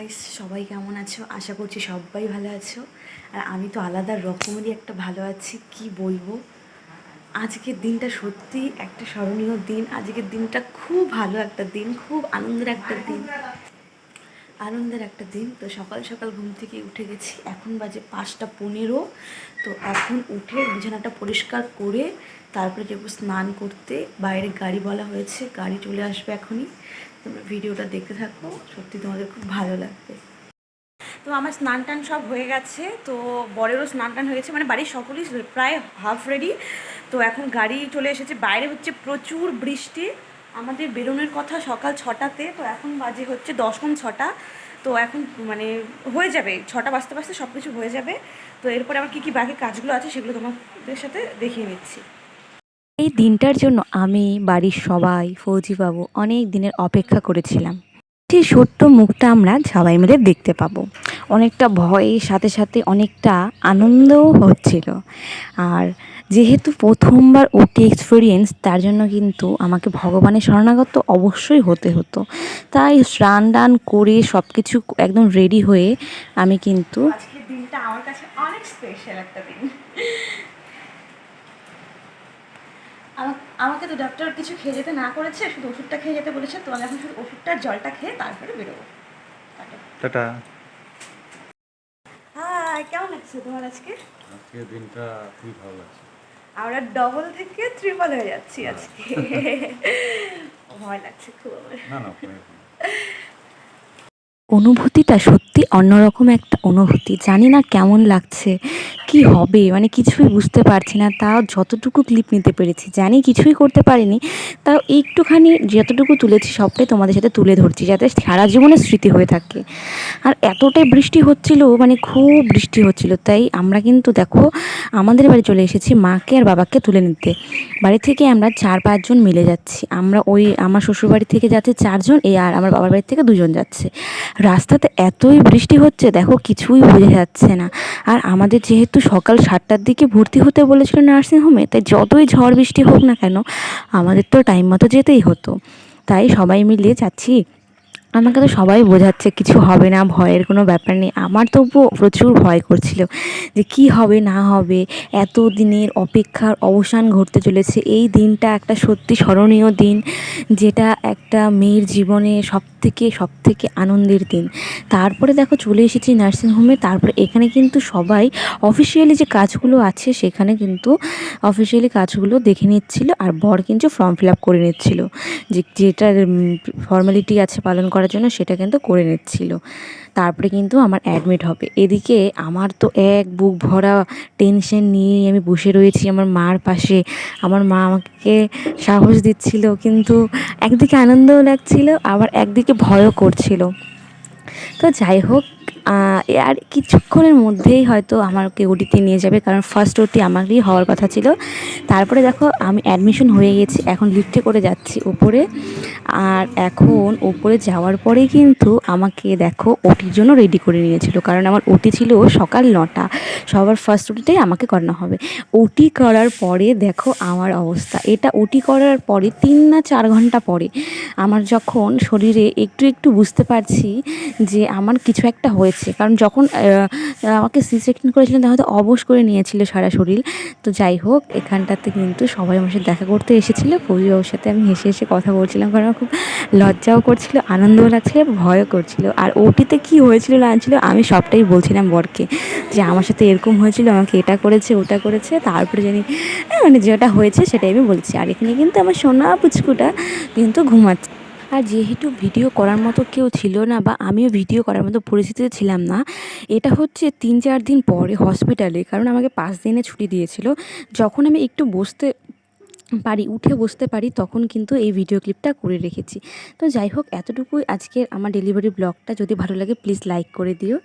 Guys, সবাই কেমন আছো? আশা করছি সবাই ভালো আছো। আর আমি তো আলাদা রকমেরই একটা ভালো আছি, কি বলবো। আজকের দিনটা সত্যি একটা স্মরণীয় দিন। আজকের দিনটা খুব ভালো একটা দিন, খুব আনন্দের একটা দিন। তো সকাল সকাল ঘুম থেকে উঠে গেছি, এখন বাজে 5টা 15। তো এখন উঠে বিছানাটা পরিষ্কার করে তারপরে যাবো স্নান করতে। বাইরে গাড়ি বলা হয়েছে, গাড়ি চলে আসবে এখনই। তোমরা ভিডিওটা দেখতে থাকো, সত্যি তোমাদের খুব ভালো লাগবে। তো আমার স্নান টান সব হয়ে গেছে, তো বরেরও স্নান টান হয়ে গেছে, মানে বাড়ির সকলেই প্রায় হাফ রেডি। তো এখন গাড়ি চলে এসেছে, বাইরে হচ্ছে প্রচুর বৃষ্টি। আমাদের বেরোনোর কথা সকাল 6টাতে, তো এখন বাজে হচ্ছে 10:06। তো এখন মানে হয়ে যাবে, 6টা বাজতে বাজতে সব কিছু হয়ে যাবে। তো এরপরে আমার কী কী বাকি কাজগুলো আছে সেগুলো তোমাদের সাথে দেখিয়ে নিচ্ছি। এই দিনটার জন্য আমি, বাড়ির সবাই, ফৌজিবাবু অনেক দিনের অপেক্ষা করেছিলাম। সেই সত্য মুখটা আমরা সবাই মিলে দেখতে পাবো। অনেকটা ভয়ের সাথে সাথে অনেকটা আনন্দও হচ্ছিল। আর যেহেতু প্রথমবার ওটি এক্সপিরিয়েন্স, তার জন্য কিন্তু আমাকে ভগবানের শরণাগত অবশ্যই হতে হতো। তাই স্নান টান করে সব কিছু একদম রেডি হয়ে আমি কিন্তু আজকের দিনটা আমার কাছে অনেক স্পেশাল একটা দিন। আমাকে তো ডক্টর কিছু খেয়ে যেতে না করেছে, শুধু ওষুধটা খেয়ে যেতে বলেছে। তো আমি এখন শুধু ওষুধটার জলটা খেয়ে তারপরে বেরোবো। টাটা। হ্যাঁ, কেমন লাগছে তোমার আজকে? আজকের দিনটা খুবই ভালো লাগছে। আমরা ডবল থেকে ট্রিপল হয়ে যাচ্ছি আজকে। ভয় লাগছে খুব আমার। না না ভয় নেই। অনুভূতিটা সত্যি অন্যরকম একটা অনুভূতি। জানি না কেমন লাগছে, কি হবে, মানে কিছুই বুঝতে পারছি না। তাও যতটুকু ক্লিপ নিতে পেরেছি, জানি কিছুই করতে পারিনি, তাও একটুখানি যতটুকু তুলেছি সবটাই তোমাদের সাথে তুলে ধরছি, যাতে সারা জীবনের স্মৃতি হয়ে থাকে। আর এতটাই বৃষ্টি হচ্ছিল, মানে খুব বৃষ্টি হচ্ছিল, তাই আমরা কিন্তু দেখো আমাদের বাড়ি চলে এসেছি মাকে আর বাবাকে তুলে নিতে। বাড়ি থেকে আমরা 4-5 জন মিলে যাচ্ছি। আমরা ওই আমার শ্বশুরবাড়ি থেকে যাচ্ছে 4 জন, আর আমার বাবার বাড়ি থেকে 2 জন যাচ্ছে। রাস্তাতে এতই বৃষ্টি হচ্ছে, দেখো কিছুই বোঝা যাচ্ছে না। আর আমাদের যেহেতু সকাল 7টার দিকে ভর্তি হতে বলেছিল নার্সিংহোমে, তাই যতই ঝড় বৃষ্টি হোক না কেন আমাদের তো টাইম মতো যেতেই হতো। তাই সবাই মিলে যাচ্ছি। আমাকে তো সবাই বোঝাচ্ছে কিছু হবে না, ভয়ের কোনো ব্যাপার নেই। আমার তবুও প্রচুর ভয় করছিল যে কি হবে না হবে। এত দিনের অপেক্ষার অবসান ঘটতে চলেছে। এই দিনটা একটা সত্যি স্মরণীয় দিন, যেটা একটা মেয়ের জীবনে সব থেকে আনন্দের দিন। তারপরে দেখো চলে এসেছি নার্সিংহোমে। তারপরে এখানে কিন্তু সবাই অফিসিয়ালি যে কাজগুলো আছে সেখানে কিন্তু অফিসিয়ালি কাজগুলো দেখে নিচ্ছিল। আর বর কিন্তু ফর্ম ফিল আপ করে নিচ্ছিল, যেটার ফর্মালিটি আছে পালন করার জন্য, সেটা কিন্তু করে নিচ্ছিল। তারপরে কিন্তু আমার অ্যাডমিট হবে। এদিকে আমার তো এক বুক ভরা টেনশন নিয়েই আমি বসে রয়েছি আমার মার পাশে। আমার মা আমাকে সাহস দিচ্ছিল, কিন্তু একদিকে আনন্দও লাগছিল, আবার একদিকে ভয়ও করছিল। তো যাই হোক, আর কিছুক্ষণের মধ্যেই হয়তো আমাকে ওটিতে নিয়ে যাবে, কারণ ফার্স্ট ওটি আমারই হওয়ার কথা ছিল। তারপরে দেখো আমি অ্যাডমিশন হয়ে গেছি, এখন লিফটে করে যাচ্ছি উপরে। আর এখন উপরে যাওয়ার পরেই কিন্তু আমাকে দেখো ওটির জন্য রেডি করে নিয়েছিল, কারণ আমার ওটি ছিল সকাল 9টা। সবার ফার্স্ট ওটিটাই আমাকে করানো হবে। ওটি করার পরে দেখো আমার অবস্থা, এটা ওটি করার পরে 3 না 4 ঘন্টা পরে আমার যখন শরীরে একটু একটু বুঝতে পারছি যে আমার কিছু একটা হয়েছে। কারণ যখন আমাকে সি সেকশন করেছিলেন তখন হয়তো অবশ করে নিয়েছিল সারা শরীর। তো যাই হোক, এখানটাতে কিন্তু সবাই আমার সাথে দেখা করতে এসেছিলো। ফৌজিবাবুর সাথে আমি হেসে হেসে কথা বলছিলাম, কারণ আমার খুব লজ্জাও করছিল, আনন্দও লাগছিল, ভয়ও করছিল। আর ওটিতে কি হয়েছিল না ছিল আমি সবটাই বলছিলাম বরকে, যে আমার সাথে এরকম হয়েছিল, আমাকে এটা করেছে ওটা করেছে। তারপরে জানি মানে যেটা হয়েছে সেটাই আমি বলছি। আর এখানে কিন্তু আমার সোনা পুচকুটা কিন্তু ঘুমাচ্ছে। আর যেহেতু ভিডিও করার মতো কেউ ছিল না, বা আমিও ভিডিও করার মতো পরিস্থিতিতে ছিলাম না, এটা হচ্ছে 3-4 দিন পরে হসপিটালে, কারণ আমাকে 5 দিনে ছুটি দিয়েছিল। যখন আমি একটু বসতে পারি, উঠে বসতে পারি, তখন কিন্তু এই ভিডিও ক্লিপটা করে রেখেছি। তো যাই হোক, এতটুকুই আজকের আমার ডেলিভারি ব্লগটা। যদি ভালো লাগে প্লিজ লাইক করে দিও।